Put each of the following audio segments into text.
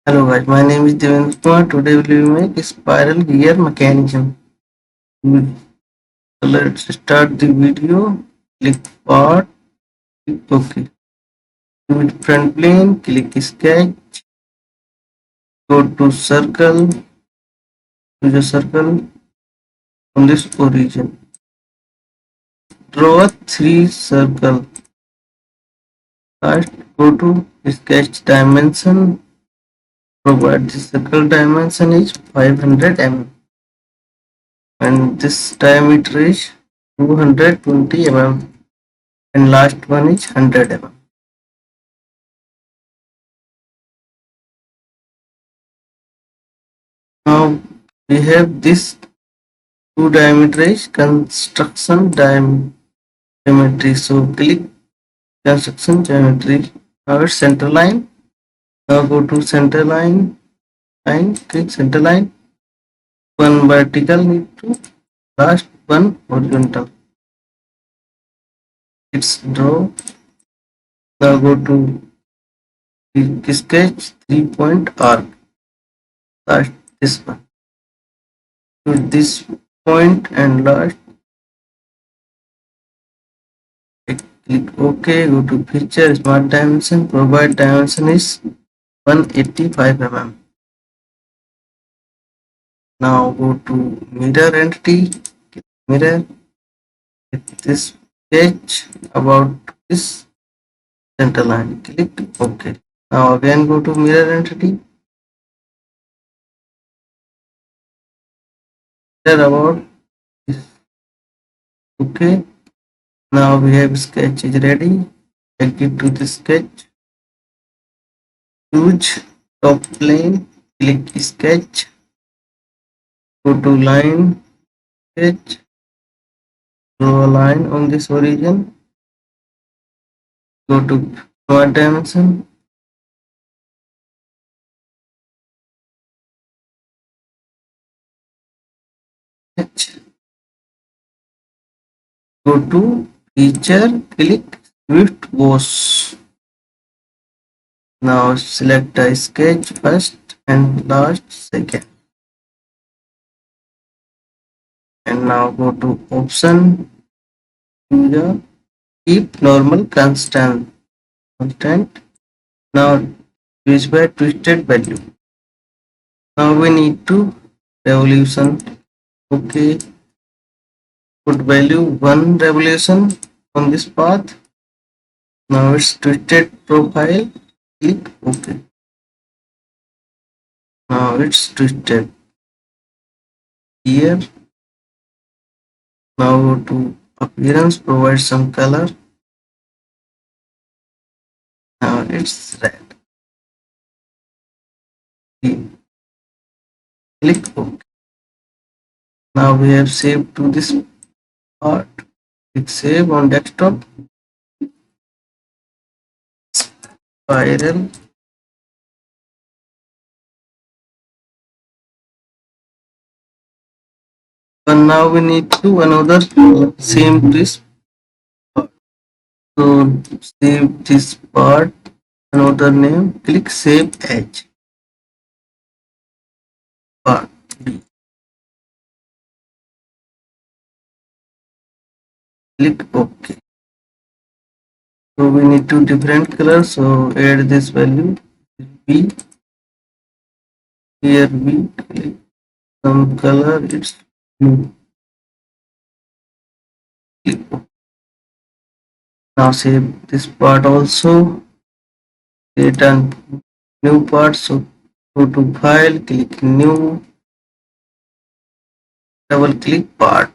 Hello guys, my name is Devendra. Today we will make a spiral gear mechanism. We- Let's start the video. Click part. Click OK. With front plane, click sketch. Go to circle. Use a circle on this origin. Draw a three circle. First, go to sketch dimension. Provide the circle dimension is 500 mm, and this diameter is 220 mm. And last one is 100 mm. Now we have this two diametrized construction geometry. So click construction geometry. Now it's center line. Now go to center line, click center line. One vertical need to last one horizontal. It's draw. Now go to sketch 3-point arc. Last this one. With this point and last click OK, go to feature smart dimension, provide dimension is 185 mm. Now go to mirror entity, mirror, hit this sketch about this center line, click OK. Now again go to mirror entity, mirror about this, OK. Now we have sketch is ready, exit to the sketch, choose top plane, click sketch, go to line, sketch, draw a line on this origin, go to smart dimension, sketch, go to feature, click swift wash. Now select a sketch first and last second. And now go to option, user, keep normal constant. Now use by twisted value. Now we need to revolution. Okay, put value 1 revolution on this path. Now it's twisted profile. Click OK. Now it's twisted here. Now go to appearance, provide some color. Now it's red. Click OK. Now we have saved to this part. Click save on desktop. Spiral. And now we need to another same this part. So save this part, another name. Click save as part B. Click OK. So we need two different colors. So add this value B. Here we click some color. It's blue. Click OK. Now save this part also. Create a new part. So go to file. Click new. Double click part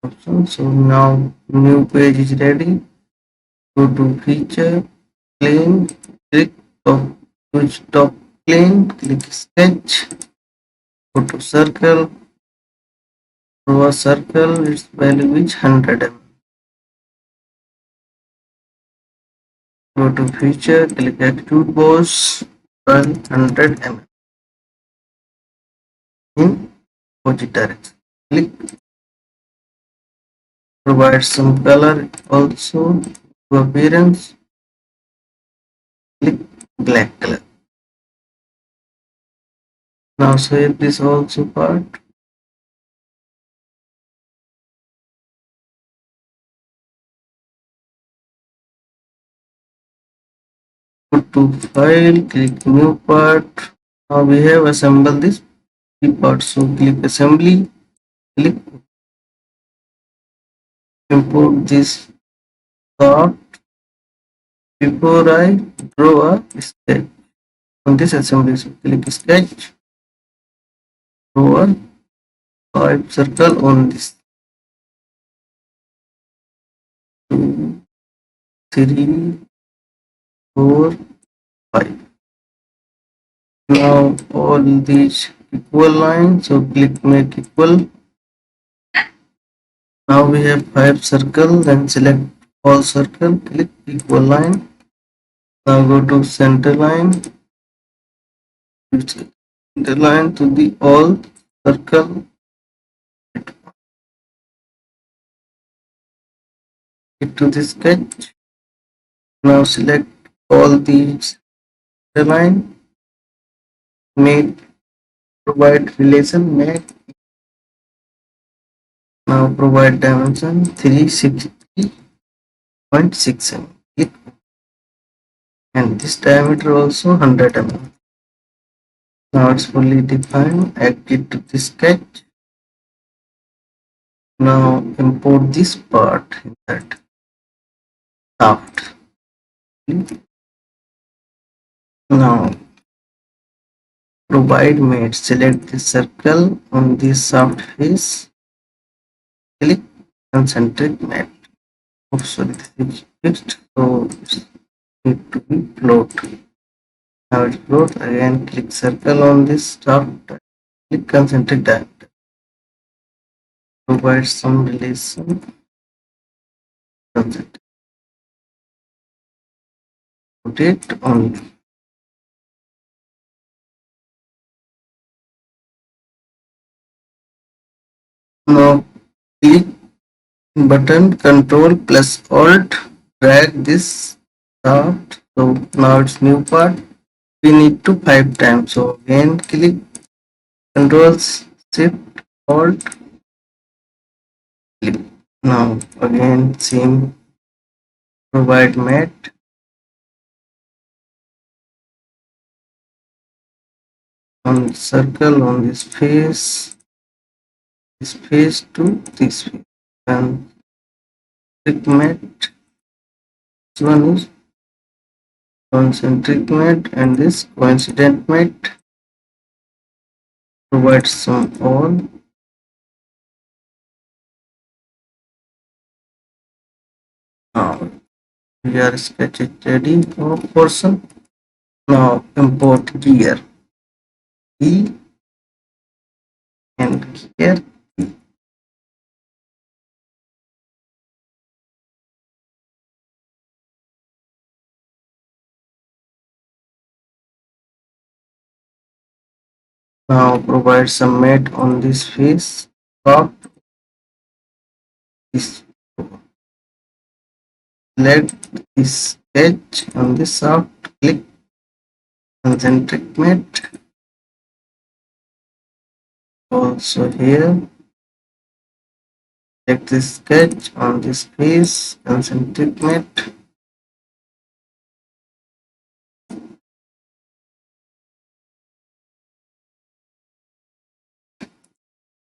option. So now new page is ready. Go to feature plane. Click top. Choose top plane. Click sketch. Go to circle. Draw a circle. Its value is 100 mm. Go to feature. Click extrude boss. 100 mm in opposite direction. Click. Provide some color also to appearance. Click black color. Now save this also part. Go to file, click new part. Now we have assembled this three parts. So click assembly, click import this part. Before I draw a sketch on this assembly, so click sketch, draw a pipe circle on this. 2, 3, 4, 5. Now all these equal lines, so click make equal. Now we have 5 circles, then select all circle, click equal line. Now go to center line, center line to the all circle, get to the sketch. Now select all these center line, make provide relation, make. Now provide dimension 360.67. Click, and this diameter also 100 mm. Now it's fully defined. Exit to the sketch. Now import this part in that shaft. Now provide mate. Select the circle on this shaft face. Click concentric mate. Oh, sorry, this is fixed, so it need to be float. Now it's float. Again, click circle on this shaft. Click concentric diameter. Provide some relation. Concentric. Rotate only. Now click button control plus alt, drag this shaft. So now it's new part. We need to 5 times. So again click control shift alt, click. Now again same, provide mat, on circle on this face to this face, and click mat. This one is concentric mat, and this coincident mat. Provide some all. Now we are sketching ready for portion. Now import gear E and gear. Now provide some mat on this face. Top this, select this edge on this shaft. Click concentric mat. Also here, select this sketch on this face. Concentric mat.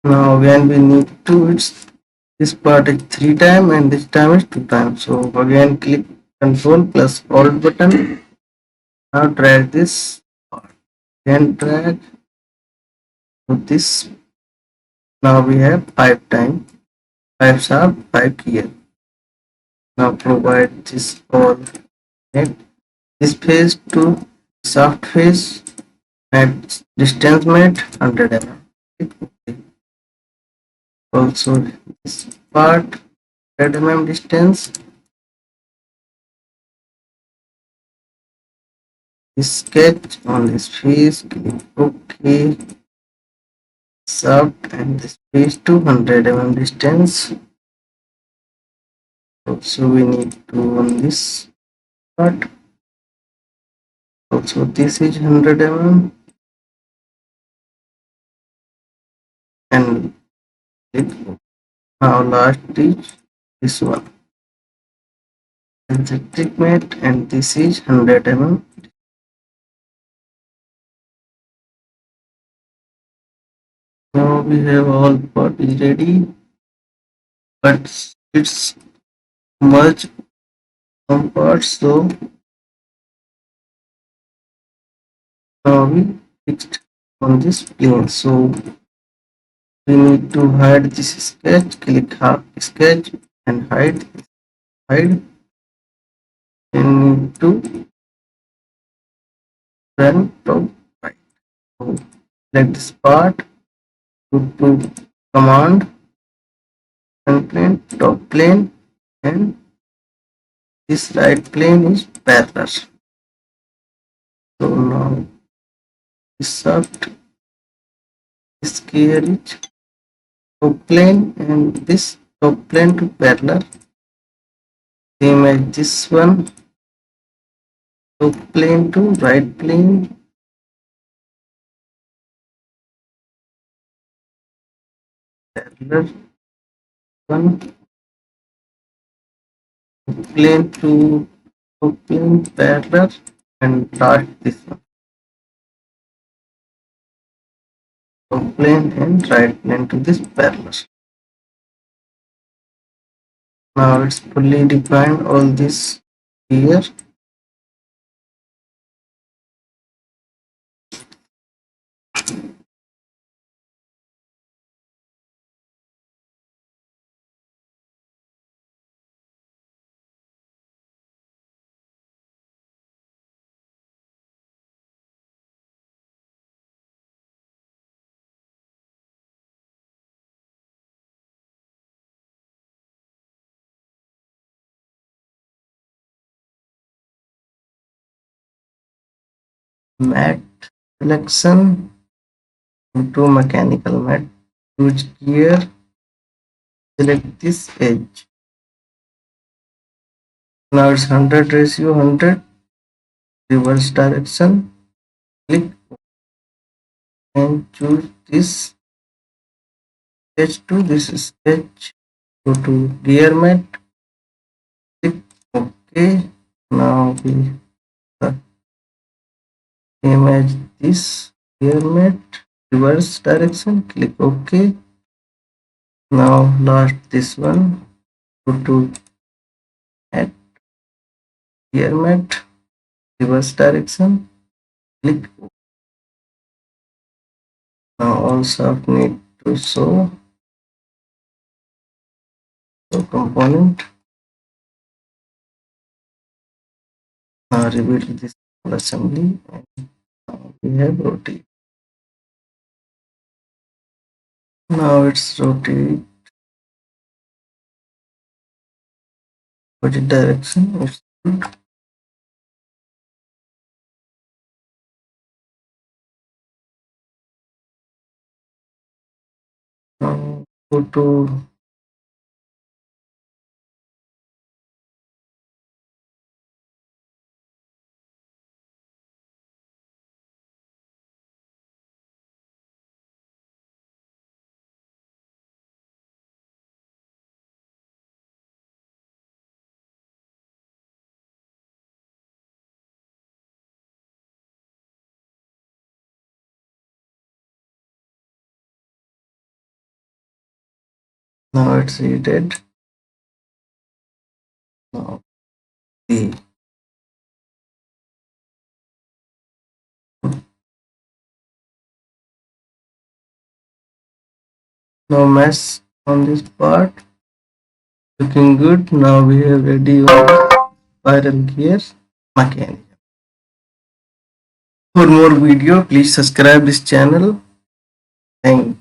Now again we need to, it's this part is 3 times and this time is 2 times. So again click control plus alt button. Now drag this part. Again drag to this. Now we have 5 times, 5 shaft, 5 gear. Now provide this all net. This face to shaft face at distance mate 100 mm. Also this part 100 mm distance. This sketch on this face, click OK. Shaft and this face to 100 mm distance. Also we need to on this part. Also this is 100 mm. and click OK. Now last is this one. Electric mat and this is 100 mm. Now we have all part is ready, but it's merge some parts, so now we fixed on this plane. So we need to hide this sketch, click sketch and hide and need to run top right. So select this part, go to command front plane, top plane, and this right plane is parallel. So now this shaft is gear is top plane and this top plane to parallel. Same as this one, top plane to right plane, parallel one, plane to top plane parallel, and last this one, top plane and right plane to this parallel. Now it's fully defined all this here. Mat selection into mechanical mat. Choose gear, select this edge. Now it's 100 ratio 100, reverse direction, click and choose this sketch to this sketch. Go to gear mat, click OK. Now we image this gear mat, reverse direction, click OK. Now last this one, go to at gear mat, reverse direction, click. Now all shaft need to show component. Now rebuild this assembly and now we have rotate. Now it's rotate opposite direction. It's good. Now go to now it's heated. Now the no mess on this part. Looking good. Now we have ready on spiral gears mechanism. For more video, please subscribe this channel. Thank you.